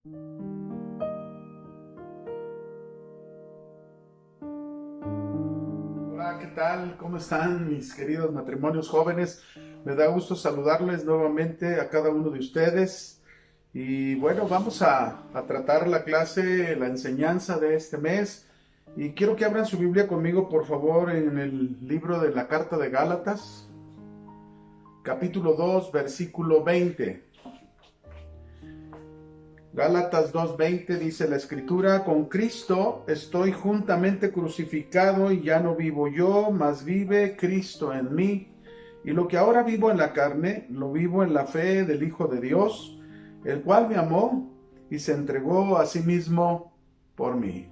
Hola, ¿qué tal? ¿Cómo están mis queridos matrimonios jóvenes? Me da gusto saludarles nuevamente a cada uno de ustedes. Y bueno, vamos a tratar la clase, la enseñanza de este mes. Y quiero que abran su Biblia conmigo, por favor, en el libro de la Carta de Gálatas, capítulo 2, versículo 20. Gálatas 2:20 dice la Escritura: con Cristo estoy juntamente crucificado y ya no vivo yo, mas vive Cristo en mí. Y lo que ahora vivo en la carne, lo vivo en la fe del Hijo de Dios, el cual me amó y se entregó a sí mismo por mí.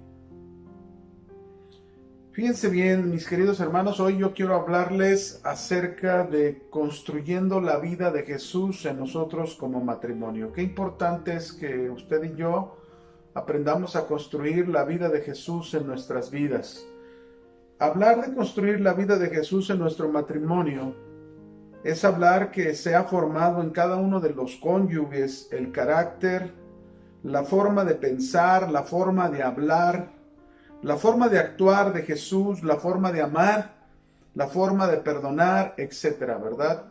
Fíjense bien, mis queridos hermanos, hoy yo quiero hablarles acerca de construyendo la vida de Jesús en nosotros como matrimonio. Qué importante es que usted y yo aprendamos a construir la vida de Jesús en nuestras vidas. Hablar de construir la vida de Jesús en nuestro matrimonio es hablar que se ha formado en cada uno de los cónyuges el carácter, la forma de pensar, la forma de hablar, la forma de actuar de Jesús, la forma de amar, la forma de perdonar, etcétera, ¿verdad?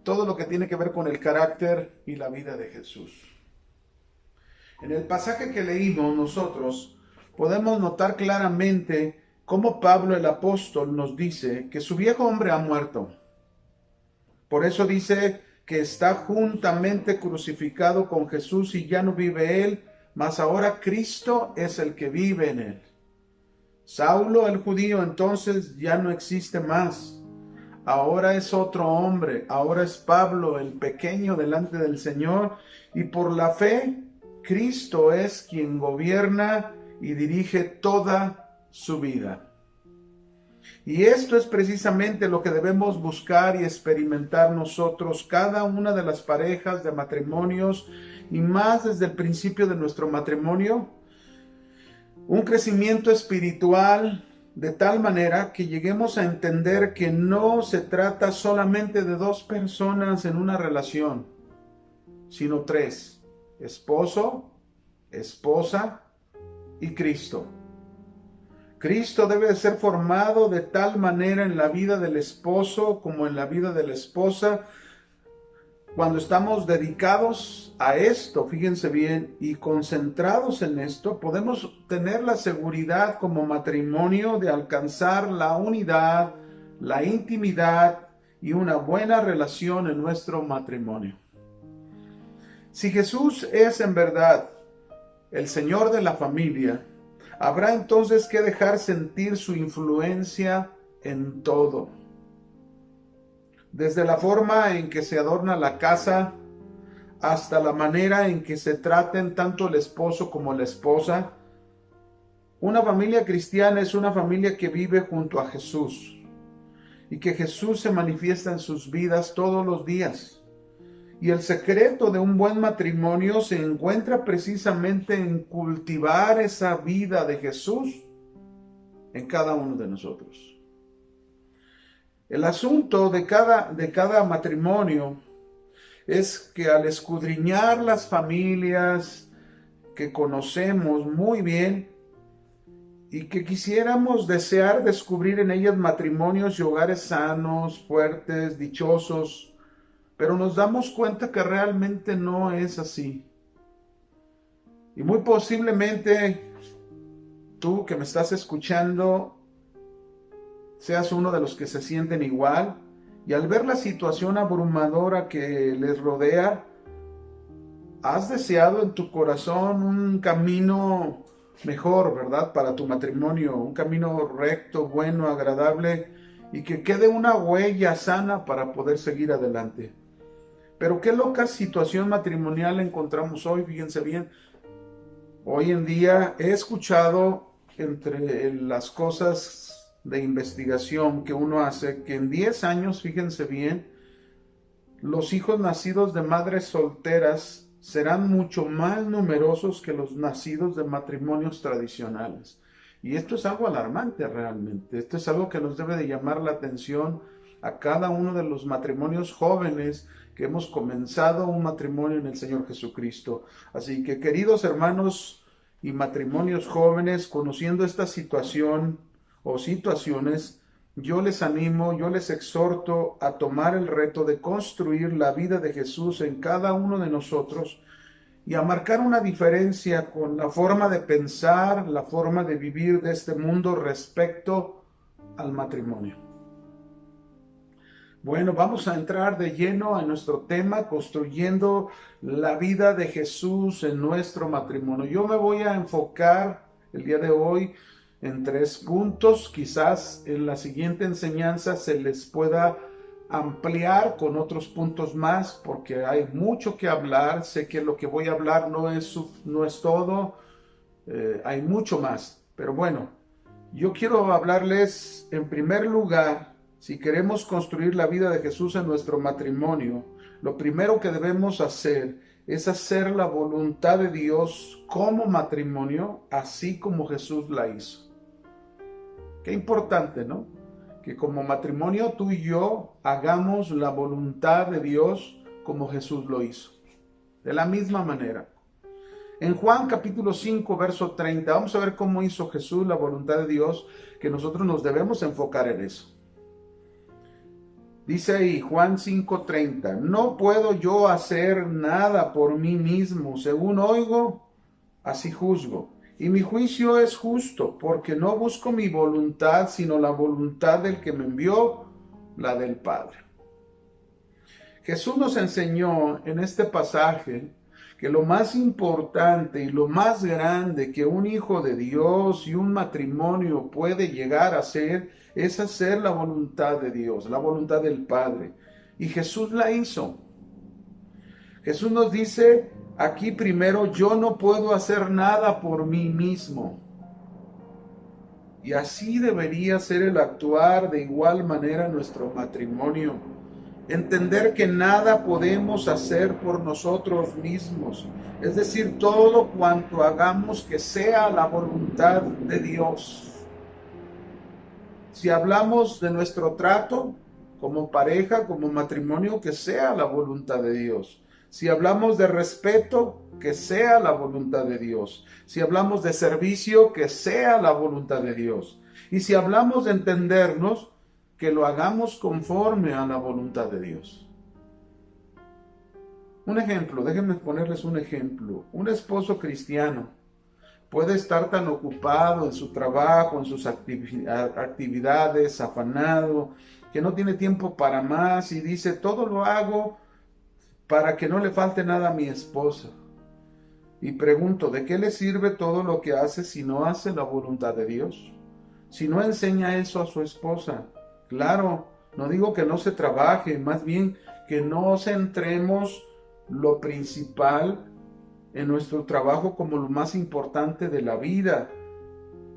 Todo lo que tiene que ver con el carácter y la vida de Jesús. En el pasaje que leímos nosotros podemos notar claramente cómo Pablo el apóstol nos dice que su viejo hombre ha muerto. Por eso dice que está juntamente crucificado con Jesús y ya no vive él, mas ahora Cristo es el que vive en él. Saulo el judío entonces ya no existe más. Ahora es otro hombre, ahora es Pablo el pequeño delante del Señor, y por la fe Cristo es quien gobierna y dirige toda su vida. Y esto es precisamente lo que debemos buscar y experimentar nosotros, cada una de las parejas de matrimonios, y más desde el principio de nuestro matrimonio. Un crecimiento espiritual de tal manera que lleguemos a entender que no se trata solamente de dos personas en una relación, sino tres: esposo, esposa y Cristo. Cristo debe de ser formado de tal manera en la vida del esposo como en la vida de la esposa. Cuando estamos dedicados a esto, fíjense bien, y concentrados en esto, podemos tener la seguridad como matrimonio de alcanzar la unidad, la intimidad y una buena relación en nuestro matrimonio. Si Jesús es en verdad el Señor de la familia, habrá entonces que dejar sentir su influencia en todo. Desde la forma en que se adorna la casa, hasta la manera en que se traten tanto el esposo como la esposa. Una familia cristiana es una familia que vive junto a Jesús y que Jesús se manifiesta en sus vidas todos los días. Y el secreto de un buen matrimonio se encuentra precisamente en cultivar esa vida de Jesús en cada uno de nosotros. El asunto de cada matrimonio es que al escudriñar las familias que conocemos muy bien y que quisiéramos desear descubrir en ellas matrimonios y hogares sanos, fuertes, dichosos, pero nos damos cuenta que realmente no es así. Y muy posiblemente tú que me estás escuchando seas uno de los que se sienten igual, y al ver la situación abrumadora que les rodea, has deseado en tu corazón un camino mejor, ¿verdad? Para tu matrimonio, un camino recto, bueno, agradable, y que quede una huella sana para poder seguir adelante. Pero qué loca situación matrimonial encontramos hoy, fíjense bien. Hoy en día he escuchado entre las cosas de investigación que uno hace, que en 10 años, fíjense bien, los hijos nacidos de madres solteras serán mucho más numerosos que los nacidos de matrimonios tradicionales. Y esto es algo alarmante realmente. Esto es algo que nos debe de llamar la atención a cada uno de los matrimonios jóvenes que hemos comenzado un matrimonio en el Señor Jesucristo. Así que, queridos hermanos y matrimonios jóvenes, conociendo esta situación o situaciones, yo les animo, yo les exhorto a tomar el reto de construir la vida de Jesús en cada uno de nosotros y a marcar una diferencia con la forma de pensar, la forma de vivir de este mundo respecto al matrimonio. Bueno, vamos a entrar de lleno en nuestro tema, construyendo la vida de Jesús en nuestro matrimonio. Yo me voy a enfocar el día de hoy en 3 puntos. Quizás en la siguiente enseñanza se les pueda ampliar con otros puntos más, porque hay mucho que hablar. Sé que lo que voy a hablar no es todo, hay mucho más. Pero bueno, yo quiero hablarles en primer lugar. Si queremos construir la vida de Jesús en nuestro matrimonio, lo primero que debemos hacer es hacer la voluntad de Dios como matrimonio, así como Jesús la hizo. Qué importante, ¿no? Que como matrimonio tú y yo hagamos la voluntad de Dios como Jesús lo hizo. De la misma manera. En Juan capítulo 5, verso 30, vamos a ver cómo hizo Jesús la voluntad de Dios, que nosotros nos debemos enfocar en eso. Dice ahí Juan 5:30, no puedo yo hacer nada por mí mismo, según oigo, así juzgo. Y mi juicio es justo, porque no busco mi voluntad, sino la voluntad del que me envió, la del Padre. Jesús nos enseñó en este pasaje que lo más importante y lo más grande que un hijo de Dios y un matrimonio puede llegar a ser es hacer la voluntad de Dios, la voluntad del Padre. Y Jesús la hizo. Jesús nos dice aquí primero, yo no puedo hacer nada por mí mismo. Y así debería ser el actuar de igual manera en nuestro matrimonio. Entender que nada podemos hacer por nosotros mismos. Es decir, todo cuanto hagamos que sea la voluntad de Dios. Si hablamos de nuestro trato como pareja, como matrimonio, que sea la voluntad de Dios. Si hablamos de respeto, que sea la voluntad de Dios. Si hablamos de servicio, que sea la voluntad de Dios. Y si hablamos de entendernos, que lo hagamos conforme a la voluntad de Dios. Un ejemplo, déjenme ponerles un ejemplo. Un esposo cristiano puede estar tan ocupado en su trabajo, en sus actividades, afanado, que no tiene tiempo para más y dice, todo lo hago para que no le falte nada a mi esposa. Y pregunto, ¿de qué le sirve todo lo que hace si no hace la voluntad de Dios? Si no enseña eso a su esposa. Claro, no digo que no se trabaje, más bien que no centremos lo principal en nuestro trabajo como lo más importante de la vida.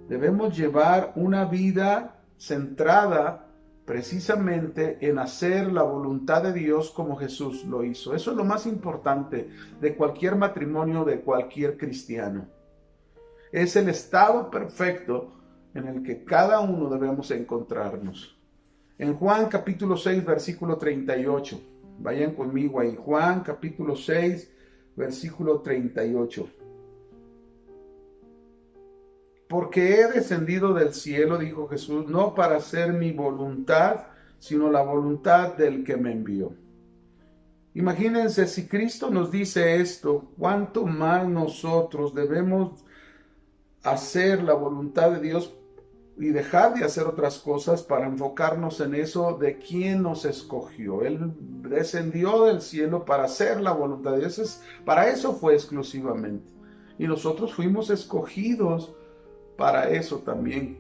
Debemos llevar una vida centrada precisamente en hacer la voluntad de Dios como Jesús lo hizo. Eso es lo más importante de cualquier matrimonio, de cualquier cristiano. Es el estado perfecto en el que cada uno debemos encontrarnos. En Juan capítulo 6, versículo 38. Vayan conmigo ahí. Juan capítulo 6, versículo 38. Porque he descendido del cielo, dijo Jesús, no para hacer mi voluntad, sino la voluntad del que me envió. Imagínense, si Cristo nos dice esto, ¿cuánto más nosotros debemos hacer la voluntad de Dios y dejar de hacer otras cosas para enfocarnos en eso de quién nos escogió? Él descendió del cielo para hacer la voluntad de Dios. Para eso fue exclusivamente. Y nosotros fuimos escogidos para eso también,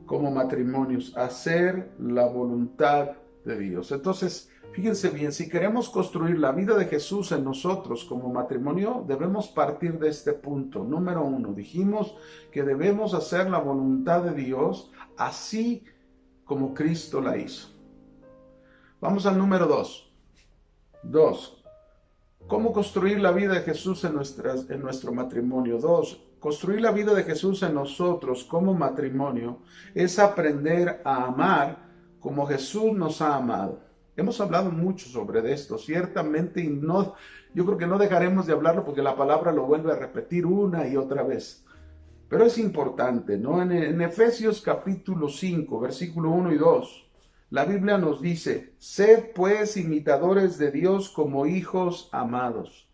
como matrimonios, hacer la voluntad de Dios. Entonces, fíjense bien, si queremos construir la vida de Jesús en nosotros como matrimonio, debemos partir de este punto. Número 1, dijimos que debemos hacer la voluntad de Dios así como Cristo la hizo. Vamos al número 2. 2. ¿Cómo construir la vida de Jesús en nuestro matrimonio? 2. Construir la vida de Jesús en nosotros como matrimonio es aprender a amar como Jesús nos ha amado. Hemos hablado mucho sobre esto, ciertamente, y no, yo creo que no dejaremos de hablarlo porque la palabra lo vuelve a repetir una y otra vez. Pero es importante, ¿no? En Efesios capítulo 5, versículo 1 y 2, la Biblia nos dice, sed pues imitadores de Dios como hijos amados.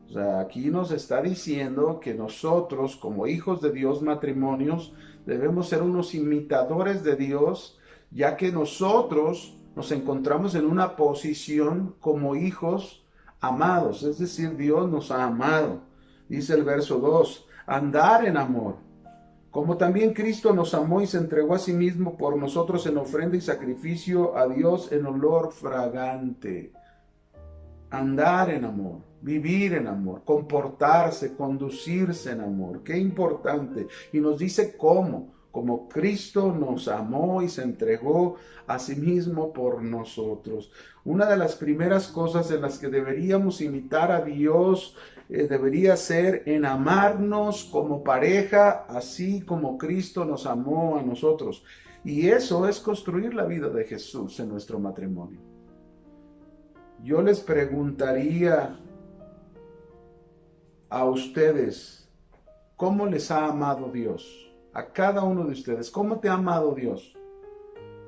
O sea, aquí nos está diciendo que nosotros, como hijos de Dios, matrimonios, debemos ser unos imitadores de Dios, ya que nosotros nos encontramos en una posición como hijos amados, es decir, Dios nos ha amado. Dice el verso 2, andar en amor, como también Cristo nos amó y se entregó a sí mismo por nosotros en ofrenda y sacrificio a Dios en olor fragante. Andar en amor, vivir en amor, comportarse, conducirse en amor. Qué importante. Y nos dice cómo. Como Cristo nos amó y se entregó a sí mismo por nosotros. Una de las primeras cosas en las que deberíamos imitar a Dios debería ser en amarnos como pareja, así como Cristo nos amó a nosotros. Y eso es construir la vida de Jesús en nuestro matrimonio. Yo les preguntaría a ustedes, ¿cómo les ha amado Dios? A cada uno de ustedes, ¿cómo te ha amado Dios?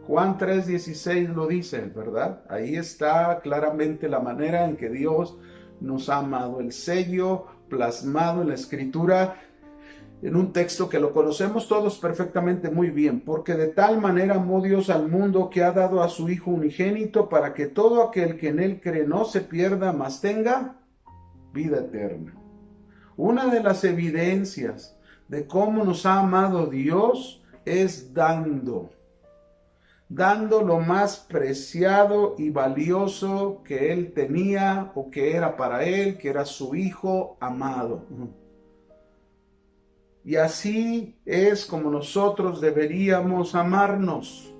Juan 3:16 lo dice, ¿verdad? Ahí está claramente la manera en que Dios nos ha amado, el sello plasmado en la Escritura, en un texto que lo conocemos todos perfectamente muy bien, porque de tal manera amó Dios al mundo que ha dado a su Hijo unigénito para que todo aquel que en él cree no se pierda, mas tenga vida eterna. Una de las evidencias de cómo nos ha amado Dios es dando lo más preciado y valioso que él tenía o que era para él, que era su Hijo amado. Y así es como nosotros deberíamos amarnos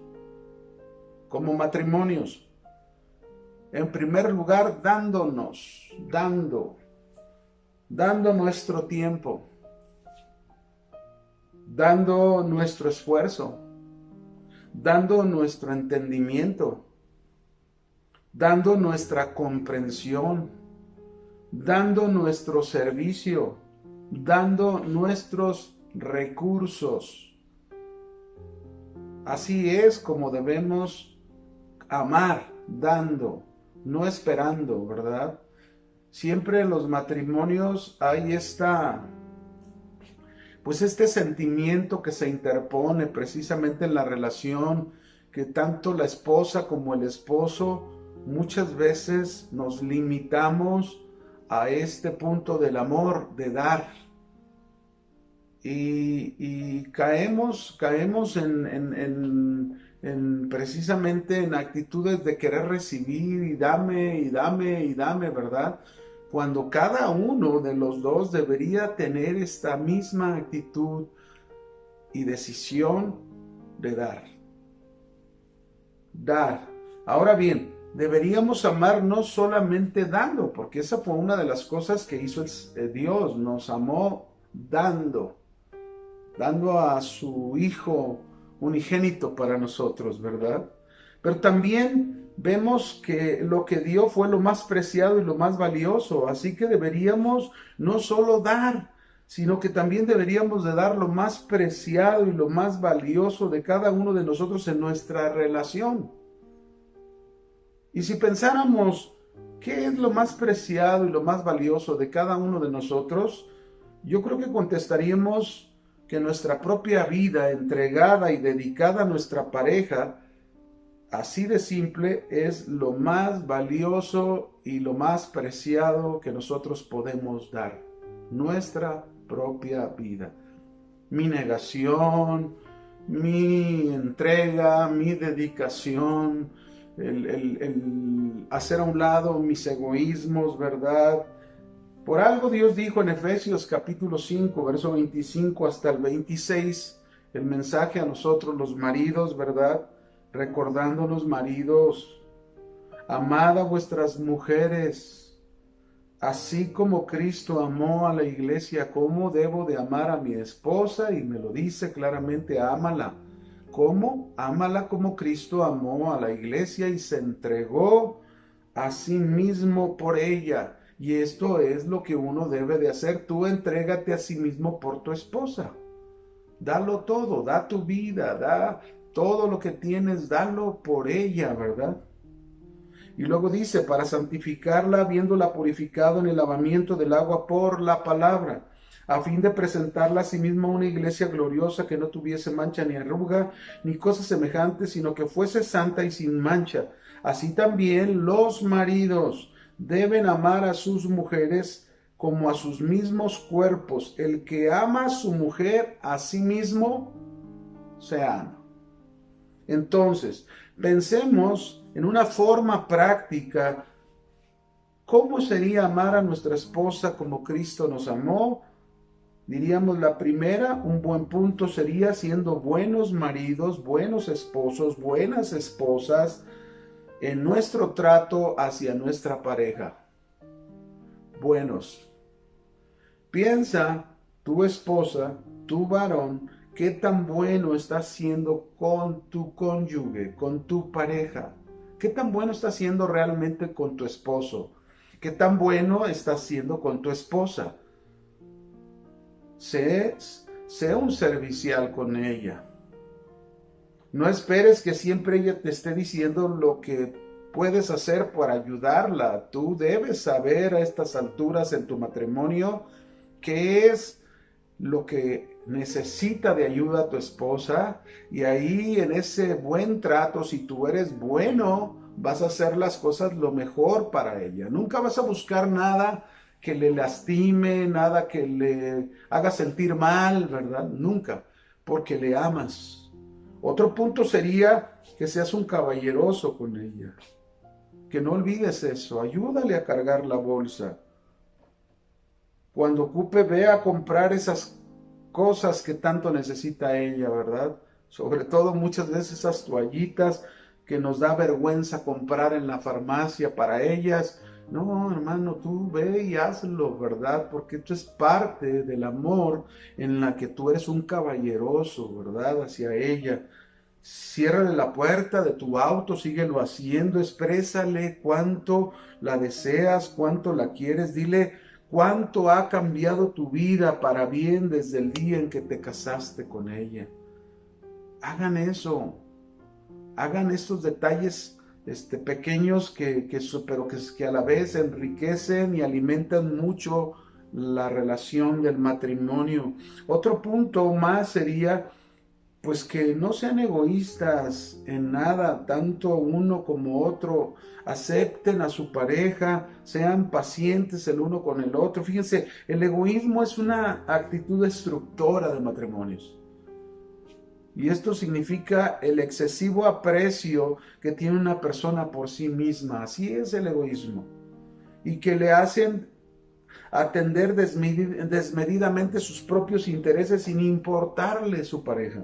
como matrimonios. En primer lugar, dando nuestro tiempo, dando nuestro esfuerzo, dando nuestro entendimiento, dando nuestra comprensión, dando nuestro servicio, dando nuestros recursos. Así es como debemos amar, dando, no esperando, ¿verdad? Siempre en los matrimonios hay este sentimiento que se interpone precisamente en la relación, que tanto la esposa como el esposo muchas veces nos limitamos a este punto del amor, de dar. Y caemos precisamente en actitudes de querer recibir y dame, ¿verdad? Cuando cada uno de los dos debería tener esta misma actitud y decisión de dar. Dar. Ahora bien, deberíamos amar no solamente dando, porque esa fue una de las cosas que hizo Dios, nos amó dando a su Hijo unigénito para nosotros, ¿verdad? Pero también vemos que lo que dio fue lo más preciado y lo más valioso, así que deberíamos no solo dar, sino que también deberíamos de dar lo más preciado y lo más valioso de cada uno de nosotros en nuestra relación. Y si pensáramos, ¿qué es lo más preciado y lo más valioso de cada uno de nosotros? Yo creo que contestaríamos que nuestra propia vida entregada y dedicada a nuestra pareja, así de simple, es lo más valioso y lo más preciado que nosotros podemos dar. Nuestra propia vida. Mi negación, mi entrega, mi dedicación, el hacer a un lado mis egoísmos, ¿verdad? Por algo Dios dijo en Efesios capítulo 5, verso 25 hasta el 26, el mensaje a nosotros los maridos, ¿verdad? Recordándonos, maridos, amad a vuestras mujeres, así como Cristo amó a la iglesia. ¿Cómo debo de amar a mi esposa? Y me lo dice claramente, ámala ¿Cómo? Ámala como Cristo amó a la iglesia y se entregó a sí mismo por ella. Y esto es lo que uno debe de hacer. Tú entrégate a sí mismo por tu esposa. Dalo todo, da tu vida, da todo lo que tienes, dalo por ella, ¿verdad? Y luego dice, para santificarla, habiéndola purificado en el lavamiento del agua por la palabra, a fin de presentarla a sí misma una iglesia gloriosa que no tuviese mancha ni arruga, ni cosa semejante, sino que fuese santa y sin mancha. Así también los maridos deben amar a sus mujeres como a sus mismos cuerpos. El que ama a su mujer a sí mismo, se ama. Entonces, pensemos en una forma práctica. ¿Cómo sería amar a nuestra esposa como Cristo nos amó? Diríamos la primera, un buen punto sería siendo buenos maridos, buenos esposos, buenas esposas en nuestro trato hacia nuestra pareja. Buenos. Piensa, tu esposa, tu varón, qué tan bueno estás siendo con tu cónyuge, con tu pareja. ¿Qué tan bueno estás siendo realmente con tu esposo? ¿Qué tan bueno estás siendo con tu esposa? Sé un servicial con ella. No esperes que siempre ella te esté diciendo lo que puedes hacer para ayudarla. Tú debes saber a estas alturas en tu matrimonio qué es lo que necesita de ayuda tu esposa, y ahí en ese buen trato, si tú eres bueno, vas a hacer las cosas lo mejor para ella. Nunca vas a buscar nada que le lastime, nada que le haga sentir mal, ¿verdad? Nunca, porque le amas. Otro punto sería que seas un caballeroso con ella. Que no olvides eso. Ayúdale a cargar la bolsa. Cuando ocupe, ve a comprar esas cosas que tanto necesita ella, ¿verdad? Sobre todo muchas veces esas toallitas que nos da vergüenza comprar en la farmacia para ellas. No, hermano, tú ve y hazlo, ¿verdad? Porque esto es parte del amor en la que tú eres un caballeroso, ¿verdad? Hacia ella. Ciérrale la puerta de tu auto, síguelo haciendo, exprésale cuánto la deseas, cuánto la quieres, dile cuánto ha cambiado tu vida para bien desde el día en que te casaste con ella. Hagan eso, hagan estos detalles pequeños pero que a la vez enriquecen y alimentan mucho la relación del matrimonio. Otro punto más sería pues que no sean egoístas en nada, tanto uno como otro, acepten a su pareja, sean pacientes el uno con el otro. Fíjense, el egoísmo es una actitud destructora de matrimonios. Y esto significa el excesivo aprecio que tiene una persona por sí misma. Así es el egoísmo. Y que le hacen atender desmedidamente sus propios intereses sin importarle su pareja.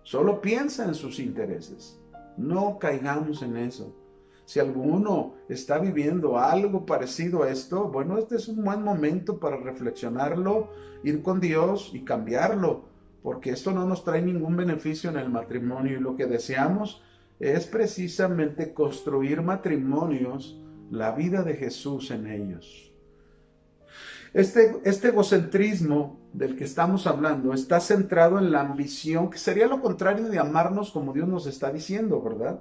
Solo piensa en sus intereses. No caigamos en eso. Si alguno está viviendo algo parecido a esto, bueno, este es un buen momento para reflexionarlo, ir con Dios y cambiarlo, porque esto no nos trae ningún beneficio en el matrimonio, y lo que deseamos es precisamente construir matrimonios, la vida de Jesús en ellos. Este egocentrismo del que estamos hablando está centrado en la ambición, que sería lo contrario de amarnos como Dios nos está diciendo, ¿verdad?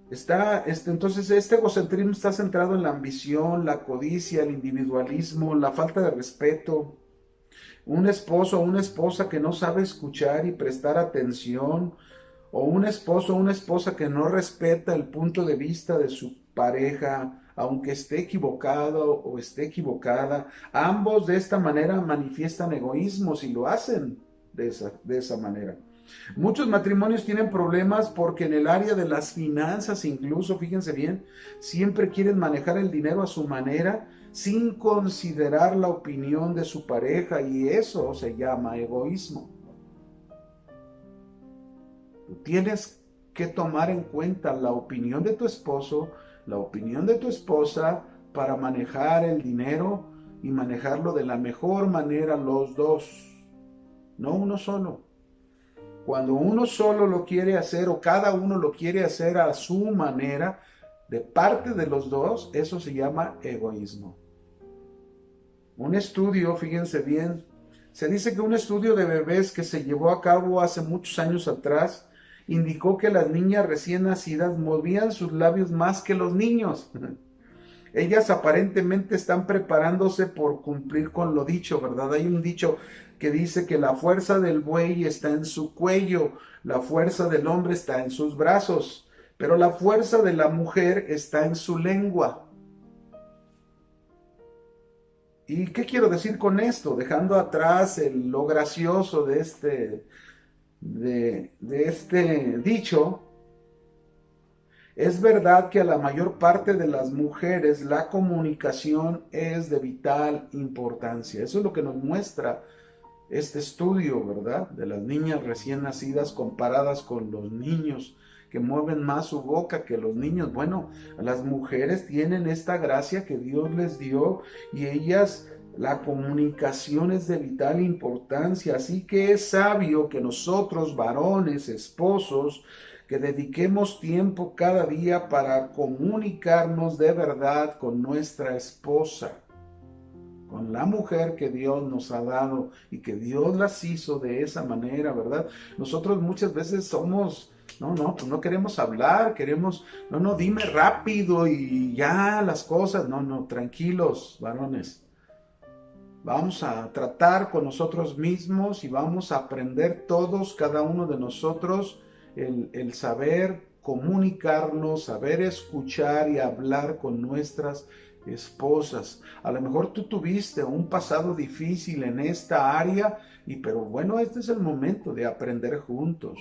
Entonces este egocentrismo está centrado en la ambición, la codicia, el individualismo, la falta de respeto. Un esposo o una esposa que no sabe escuchar y prestar atención, o un esposo o una esposa que no respeta el punto de vista de su pareja, aunque esté equivocado o esté equivocada. Ambos de esta manera manifiestan egoísmos y lo hacen de esa manera. Muchos matrimonios tienen problemas porque en el área de las finanzas, incluso, fíjense bien, siempre quieren manejar el dinero a su manera sin considerar la opinión de su pareja, y eso se llama egoísmo. Tú tienes que tomar en cuenta la opinión de tu esposo, la opinión de tu esposa, para manejar el dinero y manejarlo de la mejor manera los dos, no uno solo. Cuando uno solo lo quiere hacer o cada uno lo quiere hacer a su manera, de parte de los dos, eso se llama egoísmo. Un estudio, fíjense bien, se dice que un estudio de bebés que se llevó a cabo hace muchos años atrás indicó que las niñas recién nacidas movían sus labios más que los niños. Ellas aparentemente están preparándose por cumplir con lo dicho, ¿verdad? Hay un dicho que dice que la fuerza del buey está en su cuello, la fuerza del hombre está en sus brazos, pero la fuerza de la mujer está en su lengua. ¿Y qué quiero decir con esto? Dejando atrás lo gracioso de este dicho, es verdad que a la mayor parte de las mujeres la comunicación es de vital importancia. Eso es lo que nos muestra este estudio, ¿verdad? De las niñas recién nacidas comparadas con los niños que mueven más su boca que los niños. Bueno, las mujeres tienen esta gracia que Dios les dio y ellas, la comunicación es de vital importancia. Así que es sabio que nosotros, varones, esposos, que dediquemos tiempo cada día para comunicarnos de verdad con nuestra esposa, con la mujer que Dios nos ha dado y que Dios las hizo de esa manera, ¿verdad? Nosotros muchas veces somos, pues no queremos hablar, dime rápido y ya las cosas, tranquilos, varones. Vamos a tratar con nosotros mismos y vamos a aprender todos, cada uno de nosotros, el saber comunicarnos, saber escuchar y hablar con nuestras esposas. A lo mejor tú tuviste un pasado difícil en esta área, pero bueno, este es el momento de aprender juntos.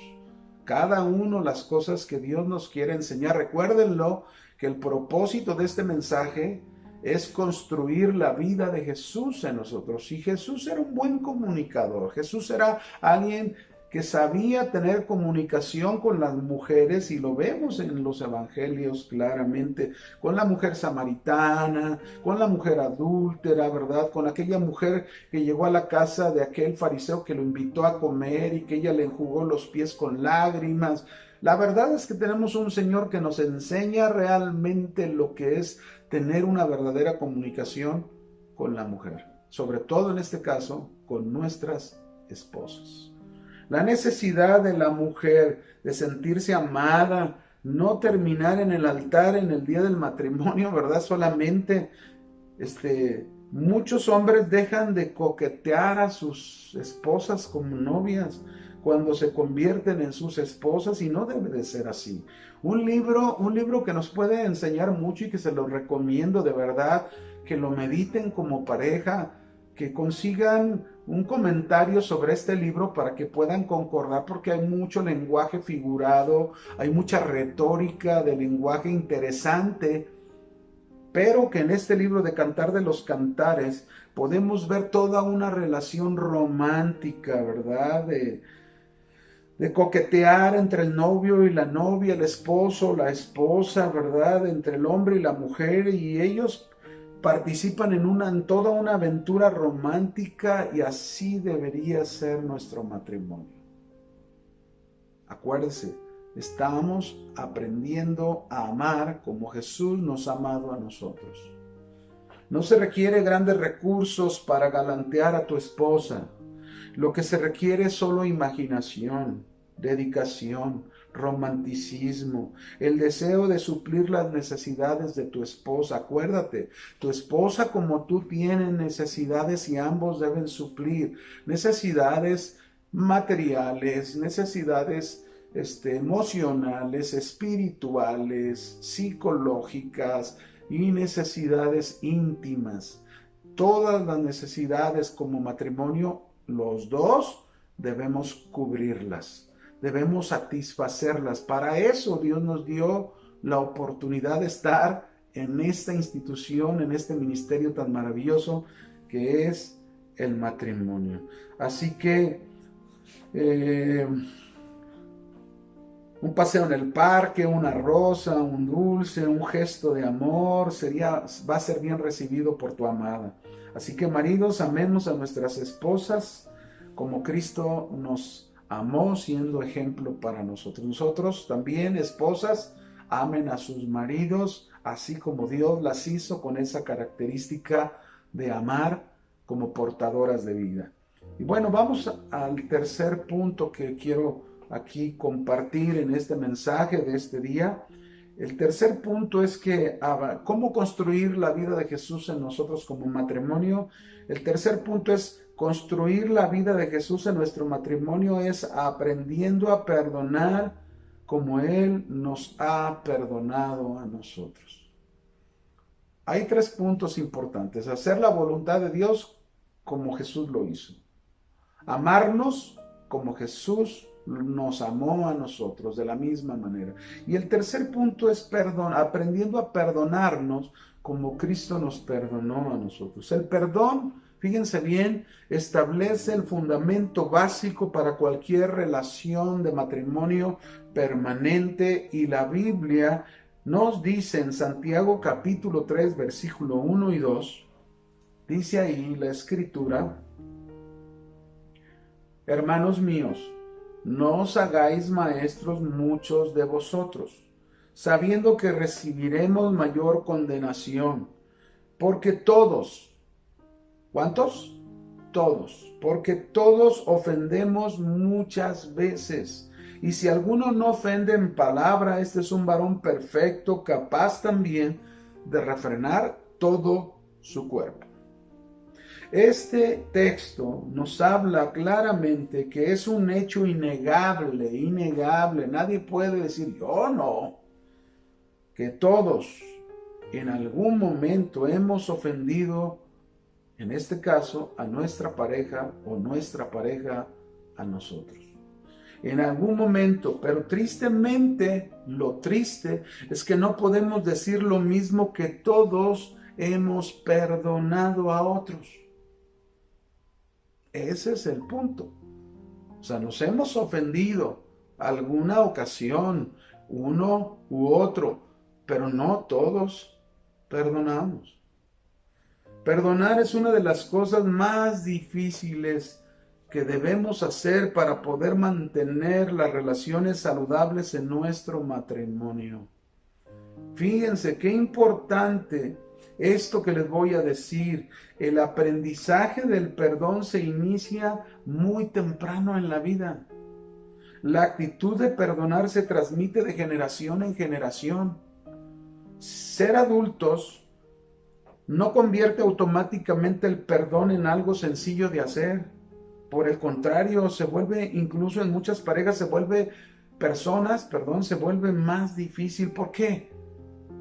Cada uno las cosas que Dios nos quiere enseñar. Recuérdenlo, que el propósito de este mensaje es construir la vida de Jesús en nosotros. Y Jesús era un buen comunicador. Jesús era alguien que sabía tener comunicación con las mujeres, y lo vemos en los evangelios claramente, con la mujer samaritana, con la mujer adúltera, ¿verdad? Con aquella mujer que llegó a la casa de aquel fariseo que lo invitó a comer y que ella le enjugó los pies con lágrimas. La verdad es que tenemos un Señor que nos enseña realmente lo que es tener una verdadera comunicación con la mujer, sobre todo en este caso con nuestras esposas. La necesidad de la mujer de sentirse amada, no terminar en el altar en el día del matrimonio, ¿verdad? Solamente, muchos hombres dejan de coquetear a sus esposas como novias cuando se convierten en sus esposas, y no debe de ser así. Un libro que nos puede enseñar mucho y que se lo recomiendo de verdad, que lo mediten como pareja, que consigan un comentario sobre este libro para que puedan concordar, porque hay mucho lenguaje figurado, hay mucha retórica de lenguaje interesante, pero que en este libro de Cantar de los Cantares podemos ver toda una relación romántica, ¿verdad? De coquetear entre el novio y la novia, el esposo, la esposa, ¿verdad? Entre el hombre y la mujer, y ellos participan en toda una aventura romántica, y así debería ser nuestro matrimonio. Acuérdense, estamos aprendiendo a amar como Jesús nos ha amado a nosotros. No se requiere grandes recursos para galantear a tu esposa. Lo que se requiere es solo imaginación, dedicación, romanticismo, el deseo de suplir las necesidades de tu esposa. Acuérdate, tu esposa como tú tiene necesidades, y ambos deben suplir necesidades materiales, necesidades emocionales, espirituales, psicológicas y necesidades íntimas. Todas las necesidades como matrimonio, los dos debemos cubrirlas, debemos satisfacerlas. Para eso Dios nos dio la oportunidad de estar en esta institución, en este ministerio tan maravilloso que es el matrimonio. Así que un paseo en el parque, una rosa, un dulce, un gesto de amor va a ser bien recibido por tu amada. Así que maridos, amemos a nuestras esposas como Cristo nos amó siendo ejemplo para nosotros. Nosotros también, esposas, amen a sus maridos, así como Dios las hizo con esa característica de amar como portadoras de vida. Y bueno, vamos al tercer punto que quiero aquí compartir en este mensaje de este día. El tercer punto es que cómo construir la vida de Jesús en nosotros como matrimonio. El tercer punto es construir la vida de Jesús en nuestro matrimonio es aprendiendo a perdonar como Él nos ha perdonado a nosotros. Hay 3 puntos importantes. Hacer la voluntad de Dios como Jesús lo hizo. Amarnos como Jesús nos amó a nosotros de la misma manera. Y el tercer punto es aprendiendo a perdonarnos como Cristo nos perdonó a nosotros. El perdón, fíjense bien, establece el fundamento básico para cualquier relación de matrimonio permanente, y la Biblia nos dice en Santiago capítulo 3 versículo 1 y 2, dice ahí la Escritura: hermanos míos, no os hagáis maestros muchos de vosotros, sabiendo que recibiremos mayor condenación, porque todos, ¿cuántos? Todos, porque todos ofendemos muchas veces. Y si alguno no ofende en palabra, este es un varón perfecto, capaz también de refrenar todo su cuerpo. Este texto nos habla claramente que es un hecho innegable, nadie puede decir yo no, que todos en algún momento hemos ofendido, en este caso, a nuestra pareja o nuestra pareja a nosotros. En algún momento, pero tristemente, lo triste es que no podemos decir lo mismo que todos hemos perdonado a otros. Ese es el punto. O sea, nos hemos ofendido alguna ocasión, uno u otro, pero no todos perdonamos. Perdonar es una de las cosas más difíciles que debemos hacer para poder mantener las relaciones saludables en nuestro matrimonio. Fíjense qué importante esto que les voy a decir. El aprendizaje del perdón se inicia muy temprano en la vida. La actitud de perdonar se transmite de generación en generación. Ser adultos no convierte automáticamente el perdón en algo sencillo de hacer. Por el contrario, se vuelve, incluso en muchas parejas, se vuelve más difícil. ¿Por qué?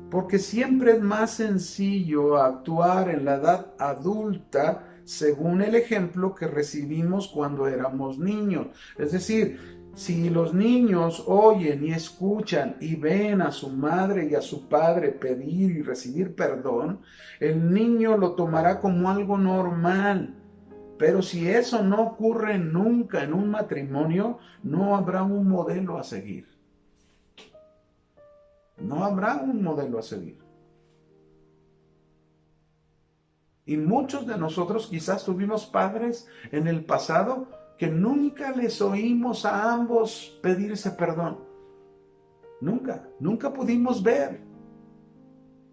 Porque siempre es más sencillo actuar en la edad adulta según el ejemplo que recibimos cuando éramos niños. Es decir, si los niños oyen y escuchan y ven a su madre y a su padre pedir y recibir perdón, el niño lo tomará como algo normal. Pero si eso no ocurre nunca en un matrimonio, no habrá un modelo a seguir. No habrá un modelo a seguir. Y muchos de nosotros quizás tuvimos padres en el pasado que nunca les oímos a ambos pedirse perdón. Nunca pudimos ver.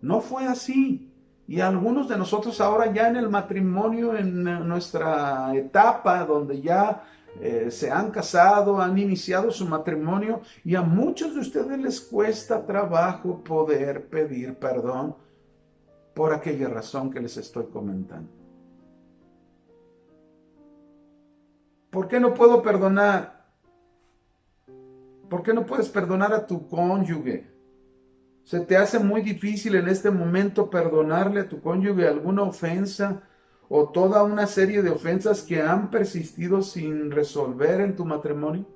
No fue así. Y algunos de nosotros ahora ya en el matrimonio, en nuestra etapa donde ya se han casado, han iniciado su matrimonio, y a muchos de ustedes les cuesta trabajo poder pedir perdón por aquella razón que les estoy comentando. ¿Por qué no puedo perdonar? ¿Por qué no puedes perdonar a tu cónyuge? ¿Se te hace muy difícil en este momento perdonarle a tu cónyuge alguna ofensa o toda una serie de ofensas que han persistido sin resolver en tu matrimonio?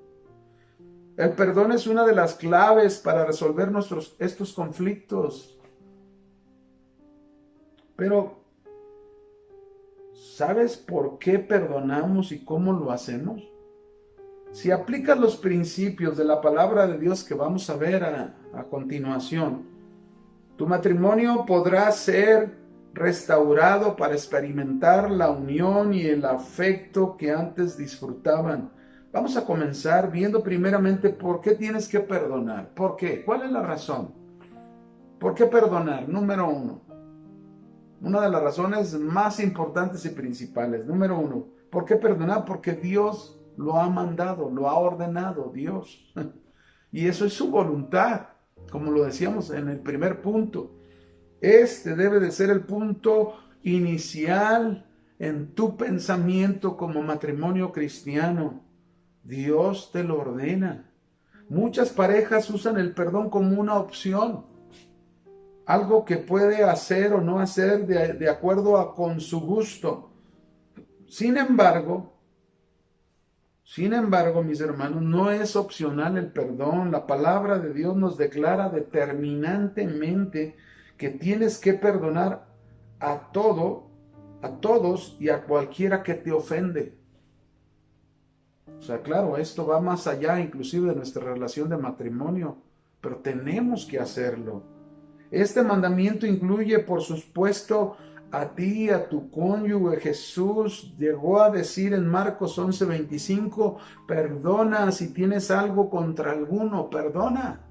El perdón es una de las claves para resolver estos conflictos. Pero, ¿sabes por qué perdonamos y cómo lo hacemos? Si aplicas los principios de la palabra de Dios que vamos a ver a continuación, tu matrimonio podrá ser restaurado para experimentar la unión y el afecto que antes disfrutaban. Vamos a comenzar viendo primeramente por qué tienes que perdonar. ¿Por qué? ¿Cuál es la razón? ¿Por qué perdonar? Número uno. Una de las razones más importantes y principales. Número uno. ¿Por qué perdonar? Porque Dios lo ha mandado, lo ha ordenado Dios. Y eso es su voluntad, como lo decíamos en el primer punto. Este debe de ser el punto inicial en tu pensamiento como matrimonio cristiano. Dios te lo ordena. Muchas parejas usan el perdón como una opción, algo que puede hacer o no hacer de acuerdo con su gusto. Sin embargo, mis hermanos, no es opcional el perdón. La palabra de Dios nos declara determinantemente que tienes que perdonar a todos y a cualquiera que te ofende. O sea, claro, esto va más allá inclusive de nuestra relación de matrimonio, pero tenemos que hacerlo. Este mandamiento incluye, por supuesto, a ti, a tu cónyuge. Jesús llegó a decir en Marcos 11:25, perdona si tienes algo contra alguno, perdona.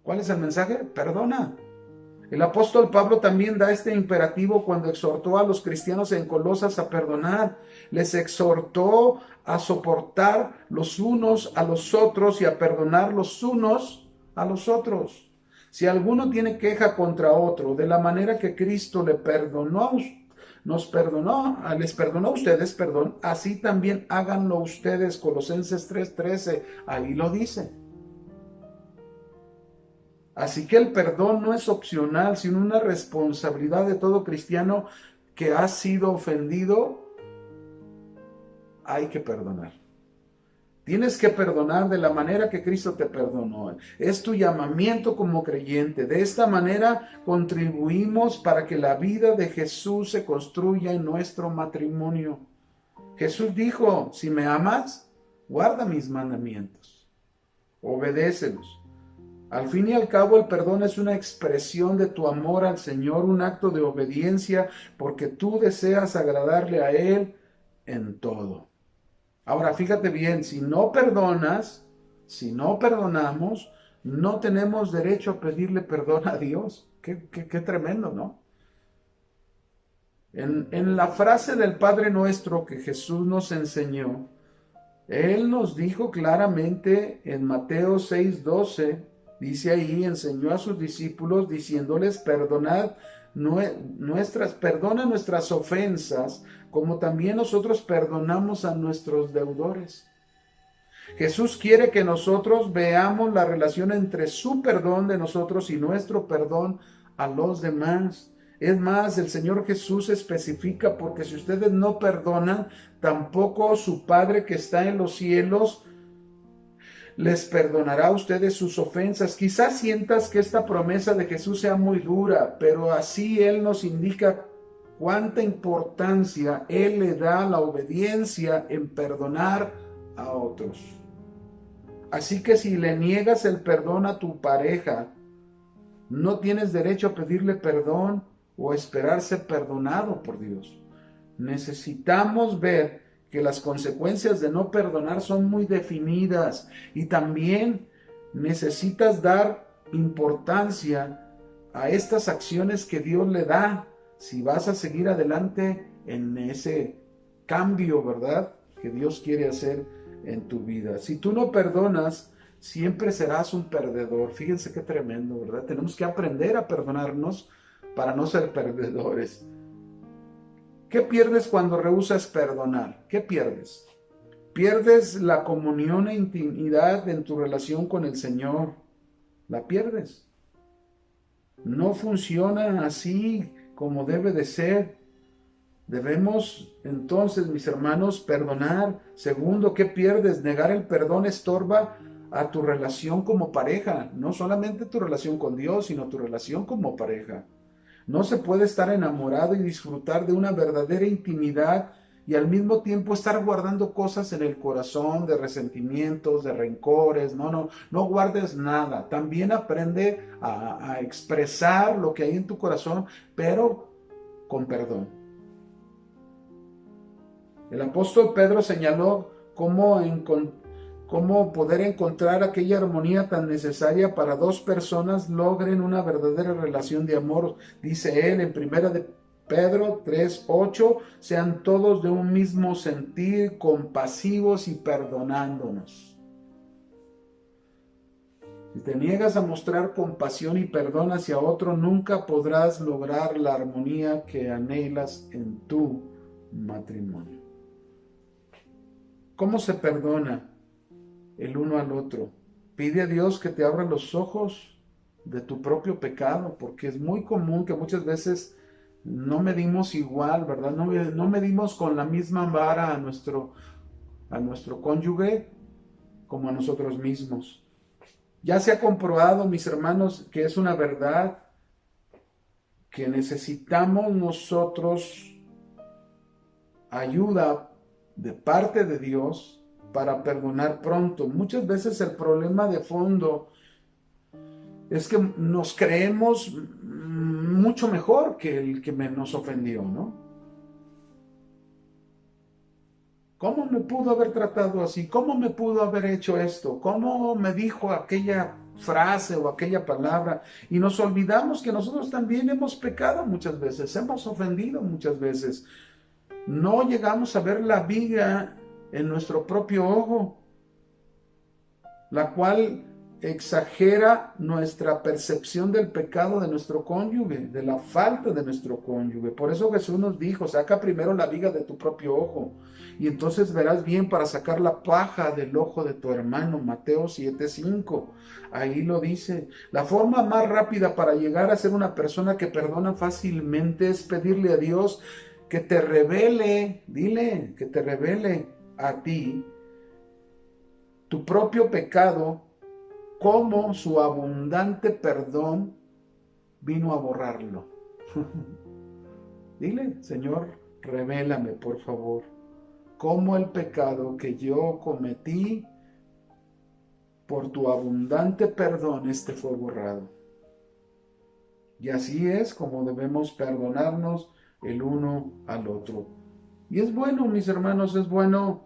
¿Cuál es el mensaje? Perdona. El apóstol Pablo también da este imperativo cuando exhortó a los cristianos en Colosas a perdonar. Les exhortó a soportar los unos a los otros y a perdonar los unos a los otros. Si alguno tiene queja contra otro, de la manera que Cristo les perdonó a ustedes, así también háganlo ustedes. Colosenses 3:13, ahí lo dice. Así que el perdón no es opcional, sino una responsabilidad de todo cristiano que ha sido ofendido. Hay que perdonar. Tienes que perdonar de la manera que Cristo te perdonó. Es tu llamamiento como creyente. De esta manera contribuimos para que la vida de Jesús se construya en nuestro matrimonio. Jesús dijo, si me amas, guarda mis mandamientos. Obedécelos. Al fin y al cabo, el perdón es una expresión de tu amor al Señor, un acto de obediencia, porque tú deseas agradarle a Él en todo. Ahora, fíjate bien, si no perdonamos, no tenemos derecho a pedirle perdón a Dios. Qué tremendo, ¿no? En la frase del Padre Nuestro que Jesús nos enseñó, Él nos dijo claramente en Mateo 6:12, dice ahí, enseñó a sus discípulos diciéndoles, perdona nuestras ofensas, como también nosotros perdonamos a nuestros deudores. Jesús quiere que nosotros veamos la relación entre su perdón de nosotros y nuestro perdón a los demás. Es más, el Señor Jesús especifica, porque si ustedes no perdonan, tampoco su Padre que está en los cielos les perdonará a ustedes sus ofensas. Quizás sientas que esta promesa de Jesús sea muy dura, pero así Él nos indica cuánta importancia Él le da a la obediencia en perdonar a otros. Así que si le niegas el perdón a tu pareja, no tienes derecho a pedirle perdón o esperar ser perdonado por Dios. Necesitamos ver que las consecuencias de no perdonar son muy definidas y también necesitas dar importancia a estas acciones que Dios le da si vas a seguir adelante en ese cambio, ¿verdad?, que Dios quiere hacer en tu vida. Si tú no perdonas, siempre serás un perdedor. Fíjense qué tremendo, ¿verdad? Tenemos que aprender a perdonarnos para no ser perdedores. ¿Qué pierdes cuando rehusas perdonar? ¿Qué pierdes? Pierdes la comunión e intimidad en tu relación con el Señor. La pierdes. No funciona así como debe de ser. Debemos entonces, mis hermanos, perdonar. Segundo, ¿qué pierdes? Negar el perdón estorba a tu relación como pareja. No solamente tu relación con Dios, sino tu relación como pareja. No se puede estar enamorado y disfrutar de una verdadera intimidad y al mismo tiempo estar guardando cosas en el corazón, de resentimientos, de rencores. No guardes nada. También aprende a expresar lo que hay en tu corazón, pero con perdón. El apóstol Pedro señaló cómo poder encontrar aquella armonía tan necesaria para dos personas logren una verdadera relación de amor. Dice él en primera de Pedro 3:8, sean todos de un mismo sentir, compasivos y perdonándonos. Si te niegas a mostrar compasión y perdón hacia otro, nunca podrás lograr la armonía que anhelas en tu matrimonio. ¿Cómo se perdona el uno al otro? Pide a Dios que te abra los ojos de tu propio pecado, porque es muy común que muchas veces no medimos igual, ¿verdad? No medimos con la misma vara a nuestro cónyuge como a nosotros mismos. Ya se ha comprobado, mis hermanos, que es una verdad que necesitamos nosotros ayuda de parte de Dios para perdonar pronto. Muchas veces el problema de fondo es que nos creemos mucho mejor que el que nos ofendió, ¿no? ¿Cómo me pudo haber tratado así? ¿Cómo me pudo haber hecho esto? ¿Cómo me dijo aquella frase o aquella palabra? Y nos olvidamos que nosotros también hemos pecado muchas veces, hemos ofendido muchas veces. No llegamos a ver la viga en nuestro propio ojo, la cual exagera nuestra percepción del pecado de nuestro cónyuge, de la falta de nuestro cónyuge. Por eso Jesús nos dijo, saca primero la viga de tu propio ojo y entonces verás bien para sacar la paja del ojo de tu hermano. Mateo 7:5. Ahí lo dice. La forma más rápida para llegar a ser una persona que perdona fácilmente es pedirle a Dios que te revele, dile, que te revele a ti tu propio pecado, cómo su abundante perdón vino a borrarlo. Dile, Señor, revélame, por favor, cómo el pecado que yo cometí por tu abundante perdón fue borrado. Y así es como debemos perdonarnos el uno al otro. Y es bueno, mis hermanos, es bueno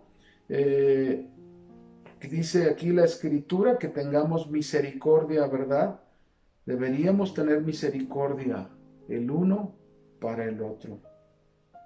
que dice aquí la Escritura que tengamos misericordia, ¿verdad? Deberíamos tener misericordia el uno para el otro.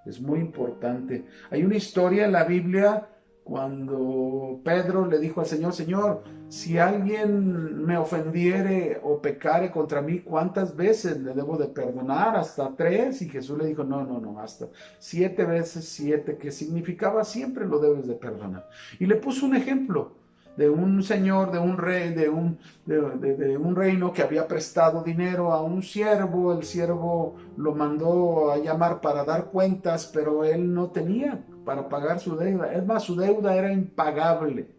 Es muy importante. Hay una historia en la Biblia cuando Pedro le dijo al Señor, Señor, si alguien me ofendiere o pecare contra mí, ¿cuántas veces le debo de perdonar? ¿Hasta 3? Y Jesús le dijo, no, hasta 7 veces 7, que significaba siempre lo debes de perdonar. Y le puso un ejemplo de un señor, de un rey, de un reino que había prestado dinero a un siervo. El siervo lo mandó a llamar para dar cuentas, pero él no tenía para pagar su deuda. Es más, su deuda era impagable.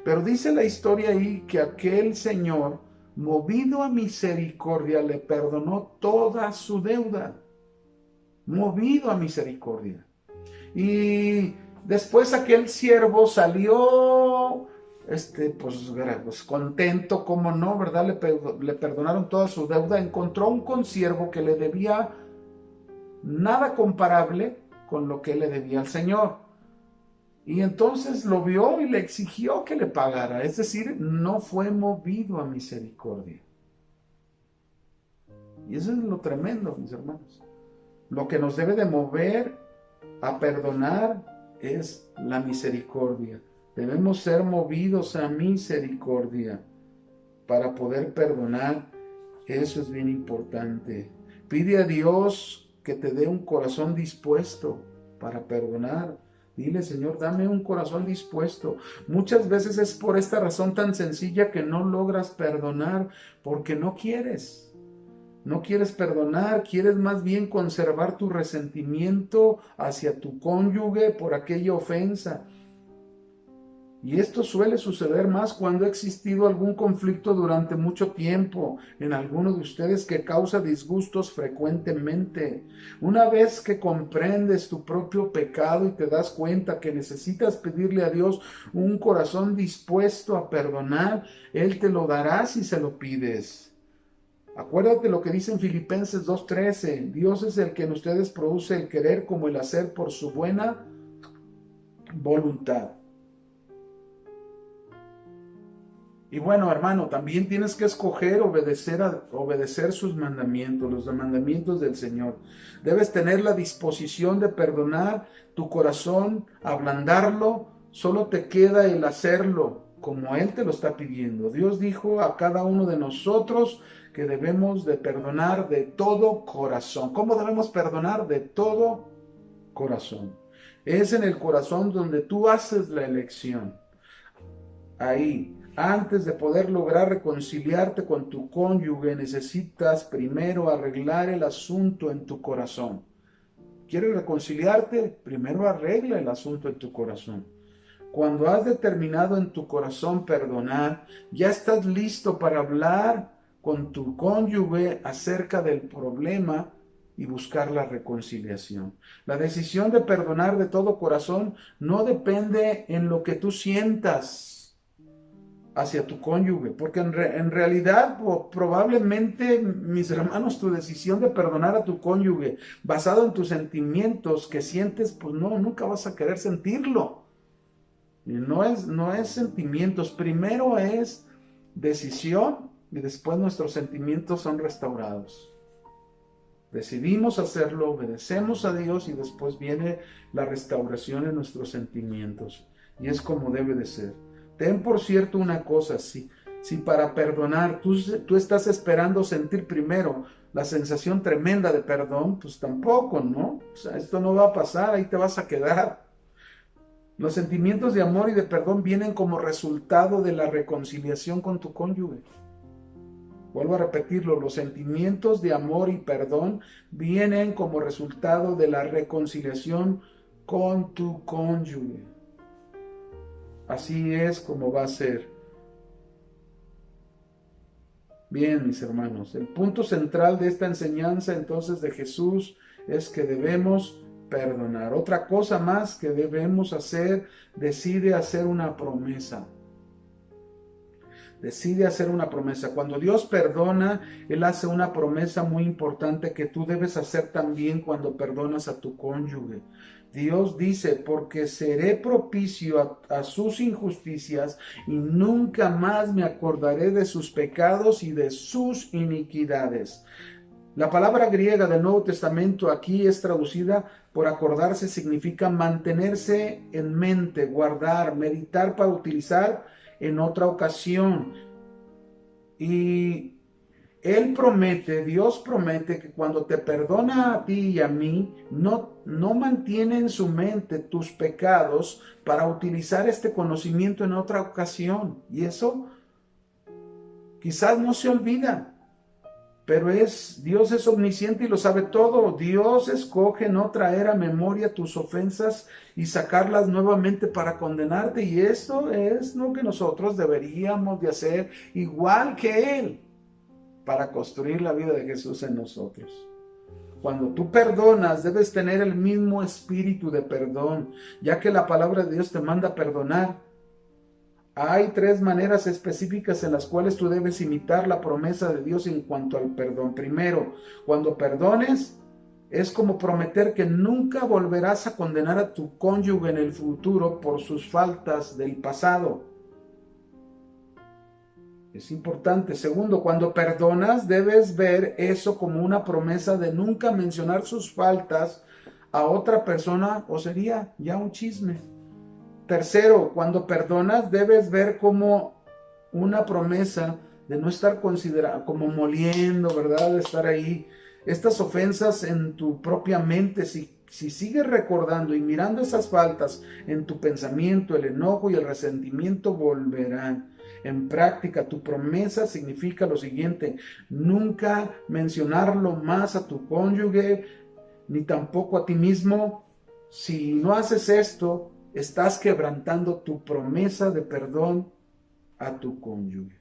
Pero dice la historia ahí que aquel señor, movido a misericordia, le perdonó toda su deuda. Movido a misericordia. Y después aquel siervo salió pues contento, como no, ¿verdad? Le perdonaron toda su deuda. Encontró un consiervo que le debía nada comparable con lo que le debía al Señor. Y entonces lo vio y le exigió que le pagara. Es decir, no fue movido a misericordia. Y eso es lo tremendo, mis hermanos. Lo que nos debe de mover a perdonar es la misericordia. Debemos ser movidos a misericordia para poder perdonar. Eso es bien importante. Pide a Dios que te dé un corazón dispuesto para perdonar. Dile, Señor, dame un corazón dispuesto. Muchas veces es por esta razón tan sencilla que no logras perdonar, porque no quieres. No quieres perdonar, quieres más bien conservar tu resentimiento hacia tu cónyuge por aquella ofensa. Y esto suele suceder más cuando ha existido algún conflicto durante mucho tiempo en alguno de ustedes que causa disgustos frecuentemente. Una vez que comprendes tu propio pecado y te das cuenta que necesitas pedirle a Dios un corazón dispuesto a perdonar, Él te lo dará si se lo pides. Acuérdate lo que dice en Filipenses 2:13. Dios es el que en ustedes produce el querer como el hacer por su buena voluntad. Y bueno, hermano, también tienes que escoger obedecer sus mandamientos, los mandamientos del Señor. Debes tener la disposición de perdonar tu corazón, ablandarlo. Solo te queda el hacerlo como Él te lo está pidiendo. Dios dijo a cada uno de nosotros que debemos de perdonar de todo corazón. ¿Cómo debemos perdonar? De todo corazón. Es en el corazón donde tú haces la elección. Ahí. Antes de poder lograr reconciliarte con tu cónyuge, necesitas primero arreglar el asunto en tu corazón. ¿Quieres reconciliarte? Primero arregla el asunto en tu corazón. Cuando has determinado en tu corazón perdonar, ya estás listo para hablar con tu cónyuge acerca del problema y buscar la reconciliación. La decisión de perdonar de todo corazón no depende en lo que tú sientas hacia tu cónyuge, porque en realidad probablemente, mis hermanos, tu decisión de perdonar a tu cónyuge basado en tus sentimientos que sientes, pues no, nunca vas a querer sentirlo. No es sentimientos, primero es decisión y después nuestros sentimientos son restaurados. Decidimos hacerlo, obedecemos a Dios y después viene la restauración en nuestros sentimientos. Y es como debe de ser. Ten por cierto una cosa, si para perdonar tú estás esperando sentir primero la sensación tremenda de perdón, pues tampoco, ¿no? O sea, esto no va a pasar, ahí te vas a quedar. Los sentimientos de amor y de perdón vienen como resultado de la reconciliación con tu cónyuge. Vuelvo a repetirlo, los sentimientos de amor y perdón vienen como resultado de la reconciliación con tu cónyuge. Así es como va a ser. Bien, mis hermanos, el punto central de esta enseñanza entonces de Jesús es que debemos perdonar. Otra cosa más que debemos hacer, decide hacer una promesa. Decide hacer una promesa. Cuando Dios perdona, Él hace una promesa muy importante que tú debes hacer también cuando perdonas a tu cónyuge. Dios dice, porque seré propicio a sus injusticias y nunca más me acordaré de sus pecados y de sus iniquidades. La palabra griega del Nuevo Testamento aquí es traducida por acordarse, significa mantenerse en mente, guardar, meditar para utilizar en otra ocasión. Y Dios promete que cuando te perdona a ti y a mí, no mantiene en su mente tus pecados para utilizar este conocimiento en otra ocasión. Y eso quizás no se olvida, pero Dios es omnisciente y lo sabe todo. Dios escoge no traer a memoria tus ofensas y sacarlas nuevamente para condenarte. Y esto es lo que nosotros deberíamos de hacer igual que Él, para construir la vida de Jesús en nosotros. Cuando tú perdonas, debes tener el mismo espíritu de perdón, ya que la palabra de Dios te manda perdonar. Hay 3 maneras específicas en las cuales tú debes imitar la promesa de Dios en cuanto al perdón. Primero, cuando perdones, es como prometer que nunca volverás a condenar a tu cónyuge en el futuro por sus faltas del pasado. Es importante. Segundo, cuando perdonas, debes ver eso como una promesa de nunca mencionar sus faltas a otra persona, o sería ya un chisme. Tercero, cuando perdonas, debes ver como una promesa de no estar considerando, como moliendo, ¿verdad? De estar ahí. Estas ofensas en tu propia mente, si sigues recordando y mirando esas faltas en tu pensamiento, el enojo y el resentimiento volverán. En práctica, tu promesa significa lo siguiente: nunca mencionarlo más a tu cónyuge, ni tampoco a ti mismo. Si no haces esto, estás quebrantando tu promesa de perdón a tu cónyuge.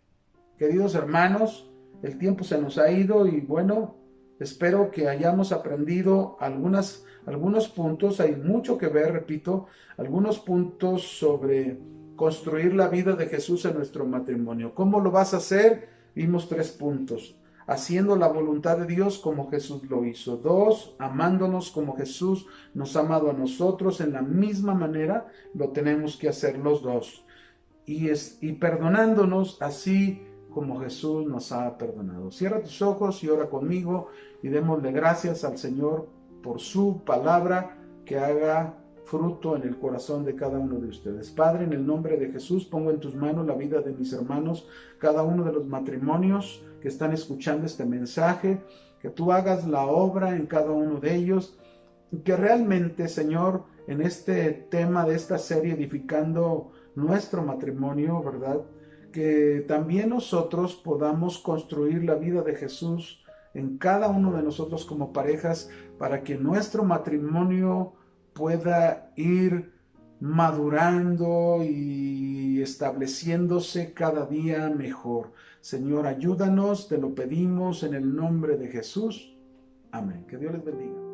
Queridos hermanos, el tiempo se nos ha ido y bueno, espero que hayamos aprendido algunos puntos. Hay mucho que ver, repito, algunos puntos sobre construir la vida de Jesús en nuestro matrimonio. ¿Cómo lo vas a hacer? Vimos 3 puntos. haciendo la voluntad de Dios como Jesús lo hizo. 2, amándonos como Jesús nos ha amado a nosotros. En la misma manera lo tenemos que hacer los dos. Y perdonándonos así como Jesús nos ha perdonado. Cierra tus ojos y ora conmigo y démosle gracias al Señor por su palabra que haga fruto en el corazón de cada uno de ustedes. Padre, en el nombre de Jesús, pongo en tus manos la vida de mis hermanos, cada uno de los matrimonios que están escuchando este mensaje, que tú hagas la obra en cada uno de ellos, y que realmente, Señor, en este tema de esta serie, edificando nuestro matrimonio, ¿verdad?, que también nosotros podamos construir la vida de Jesús en cada uno de nosotros como parejas, para que nuestro matrimonio pueda ir madurando y estableciéndose cada día mejor. Señor, ayúdanos, te lo pedimos en el nombre de Jesús. Amén. Que Dios les bendiga.